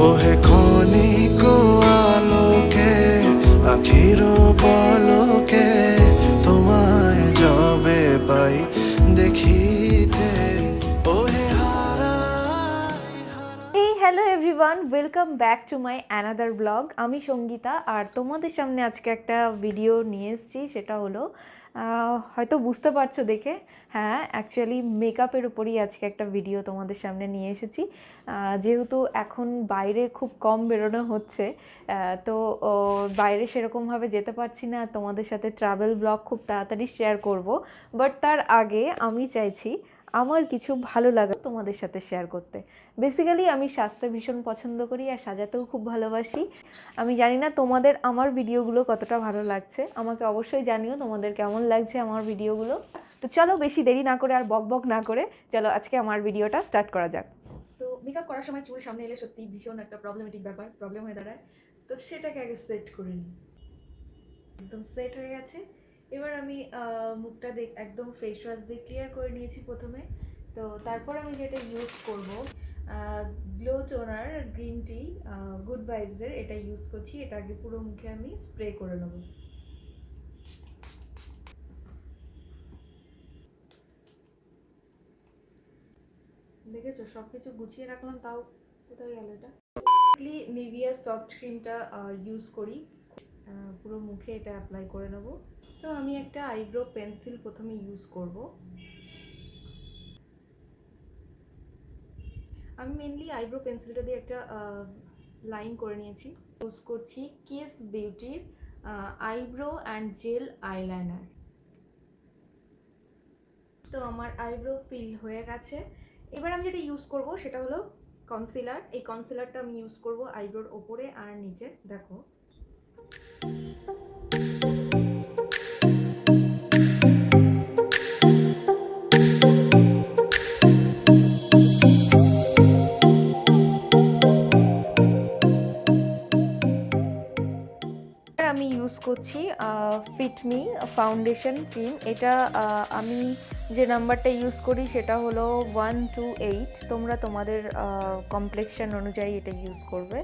ওহে ক্ষণিক আলোকে আখির পলকে তোমায় যবে পাই দেখিতে ওহে Hey, hello everyone, welcome back to my another vlog. আমি সঙ্গীতা আর তোমাদের সামনে আজকে একটা ভিডিও নিয়ে এসেছি। সেটা হলো হয়তো বুঝতে পারছো দেখে, হ্যাঁ অ্যাকচুয়ালি মেকআপের উপরই আজকে একটা ভিডিও তোমাদের সামনে নিয়ে এসেছি। যেহেতু এখন বাইরে খুব কম বেরোনো হচ্ছে, তো বাইরে সেরকমভাবে যেতে পারছি না, তোমাদের সাথে ট্রাভেল ব্লগ খুব তাড়াতাড়ি শেয়ার করব। বাট তার আগে আমি চাইছি আমার কিছু ভালো লাগা তোমাদের সাথে শেয়ার করতে। বেসিক্যালি আমি সাজতে ভীষণ পছন্দ করি আর সাজাতেও খুব ভালোবাসি। আমি জানি না তোমাদের আমার ভিডিওগুলো কতটা ভালো লাগছে, আমাকে অবশ্যই জানিও তোমাদের কেমন লাগছে আমার ভিডিওগুলো। তো চলো বেশি দেরি না করে আর বক বক না করে চলো আজকে আমার ভিডিওটা স্টার্ট করা যাক। তো মেকআপ করার সময় চুল সামনে এলে সত্যি ভীষণ একটা প্রবলেম হয়ে দাঁড়ায়। তো সেটাকে আগে সেট করে নিই। একদম সেট হয়ে গেছে। এবার আমি মুখটা একদম ফেস ওয়াশ দিয়ে ক্লিয়ার করে নিয়েছি প্রথমে। তো তারপর আমি যেটা ইউজ করব, glow toner green tea good ভাইবসের, এটা ইউজ করছি। এটা আগে পুরো মুখে আমি স্প্রে করে নেব। দেখেছো সব কিছু গুছিয়ে রাখলাম, তাও কোথায় গেল এটা। নিভিয়া সফট ক্রিমটা ইউজ করি, পুরো মুখে এটা অ্যাপ্লাই করে নেব। তো আমি একটা আইব্রো পেন্সিল প্রথমে ইউজ করব। আমি মেনলি আইব্রো পেন্সিলটা দিয়ে একটা লাইন করে নিয়েছি। ইউজ করছি কিস বিউটির আইব্রো অ্যান্ড জেল আইলাইনার। তো আমার আইব্রো ফিল হয়ে গেছে। এবার আমি যেটা ইউজ করব সেটা হলো কনসিলার। এই কনসিলারটা আমি ইউজ করব আইব্রোর ওপরে আর নিচে। দেখো আমি ইউজ করছি ফিটমি ফাউন্ডেশন ক্রিম। এটা আমি যে নাম্বারটা ইউজ করি সেটা হলো 128। তোমরা তোমাদের কমপ্লেক্সন অনুযায়ী এটা ইউজ করবে।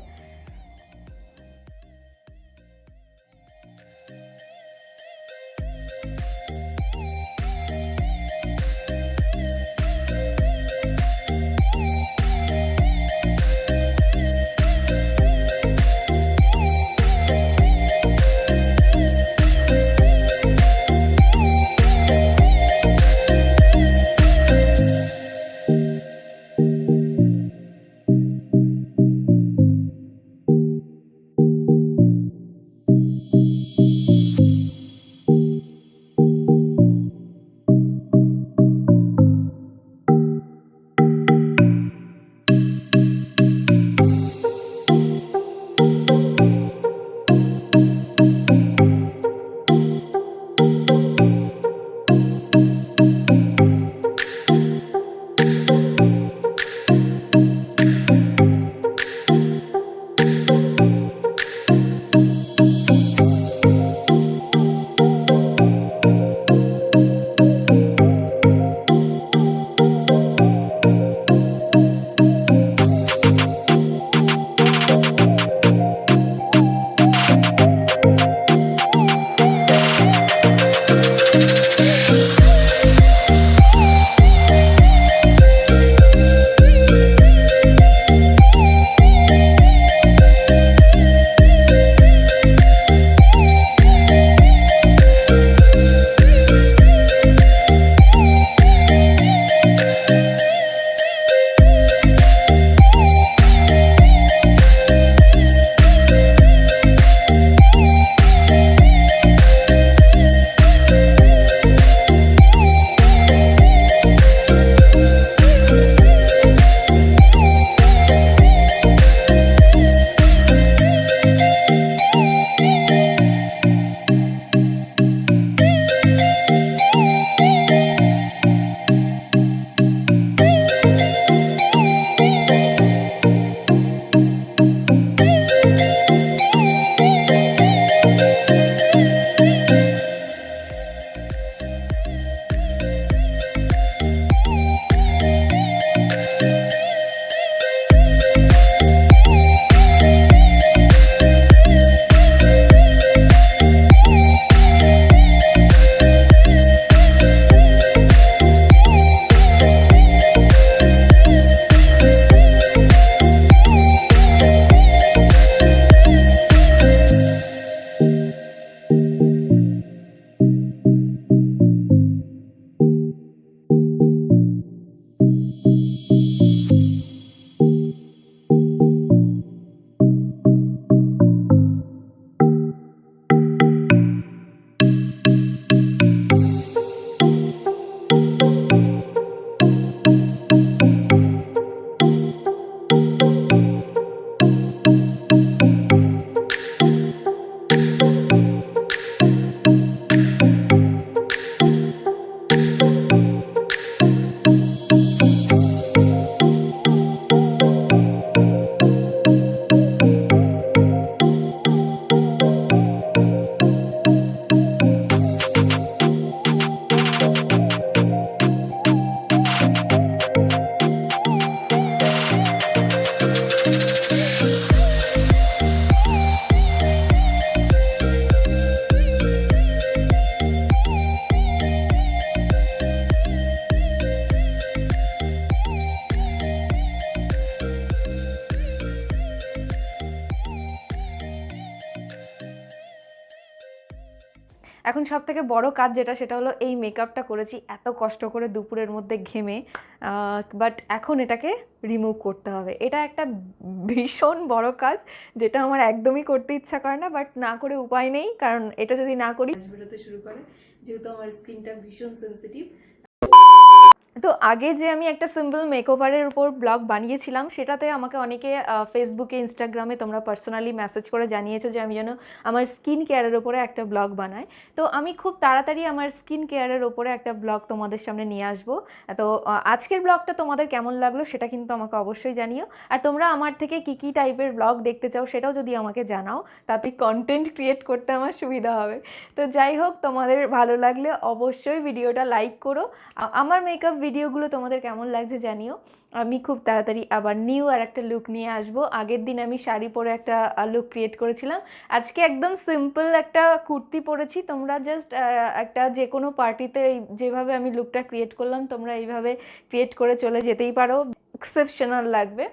এখন সব থেকে বড় কাজ যেটা সেটা হলো এই মেকআপটা করেছি এত কষ্ট করে দুপুরের মধ্যে ঘেমে, বাট এখন এটাকে রিমুভ করতে হবে। এটা একটা ভীষণ বড় কাজ যেটা আমার একদমই করতে ইচ্ছা করে না, বাট না করে উপায় নেই, কারণ এটা যদি না করি বেরোতে শুরু করে, যেহেতু আমার স্কিনটা ভীষণ সেন্সিটিভ। তো আগে যে আমি একটা সিম্পল মেকওভারের উপর ব্লগ বানিয়েছিলাম, সেটাতে আমাকে অনেকে ফেসবুকে ইনস্টাগ্রামে তোমরা পার্সোনালি মেসেজ করে জানিয়েছো যে আমি যেন আমার স্কিন কেয়ারের ওপরে একটা ব্লগ বানাই। তো আমি খুব তাড়াতাড়ি আমার স্কিন কেয়ারের ওপরে একটা ব্লগ তোমাদের সামনে নিয়ে আসবো। তো আজকের ব্লগটা তোমাদের কেমন লাগলো সেটা কিন্তু আমাকে অবশ্যই জানিও। আর তোমরা আমার থেকে কী কী টাইপের ব্লগ দেখতে চাও সেটাও যদি আমাকে জানাও, তাতে কন্টেন্ট ক্রিয়েট করতে আমার সুবিধা হবে। তো যাই হোক, তোমাদের ভালো লাগলে অবশ্যই ভিডিওটা লাইক করো। আমার মেকআপ ভিডিওগুলো তোমাদের কেমন লাগছে জানিও। আমি খুব তাড়াতাড়ি আবার নিউ আর একটা লুক নিয়ে আসবো। আগের দিন আমি শাড়ি পরে একটা লুক ক্রিয়েট করেছিলাম, আজকে একদম সিম্পল একটা কুর্তি পরেছি। তোমরা জাস্ট একটা যে কোনো পার্টিতে যেভাবে আমি লুকটা ক্রিয়েট করলাম তোমরা এইভাবে ক্রিয়েট করে চলে যেতেই পারো, এক্সেপশনাল লাগবে।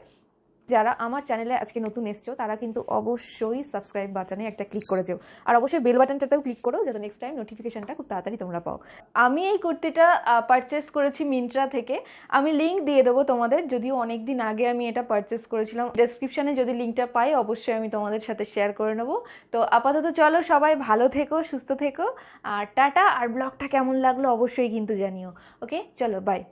যারা আমার চ্যানেলে আজকে নতুন এসছো তারা কিন্তু অবশ্যই সাবস্ক্রাইব বাটনে একটা ক্লিক করে যেও, আর অবশ্যই বেল বাটনটাতেও ক্লিক করো যাতে নেক্সট টাইম নোটিফিকেশনটা খুব তাড়াতাড়ি তোমরা পাও। আমি এই কুর্তিটা পারচেস করেছি মিন্ত্রা থেকে, আমি লিঙ্ক দিয়ে দেবো তোমাদের, যদিও অনেক দিন আগে আমি এটা পারচেস করেছিলাম। ডেসক্রিপশানে যদি লিঙ্কটা পাই অবশ্যই আমি তোমাদের সাথে শেয়ার করে নেবো। তো আপাতত চলো, সবাই ভালো থেকো, সুস্থ থেকো, আর টাটা। আর ব্লগটা কেমন লাগলো অবশ্যই কিন্তু জানিও। ওকে, চলো, বাই।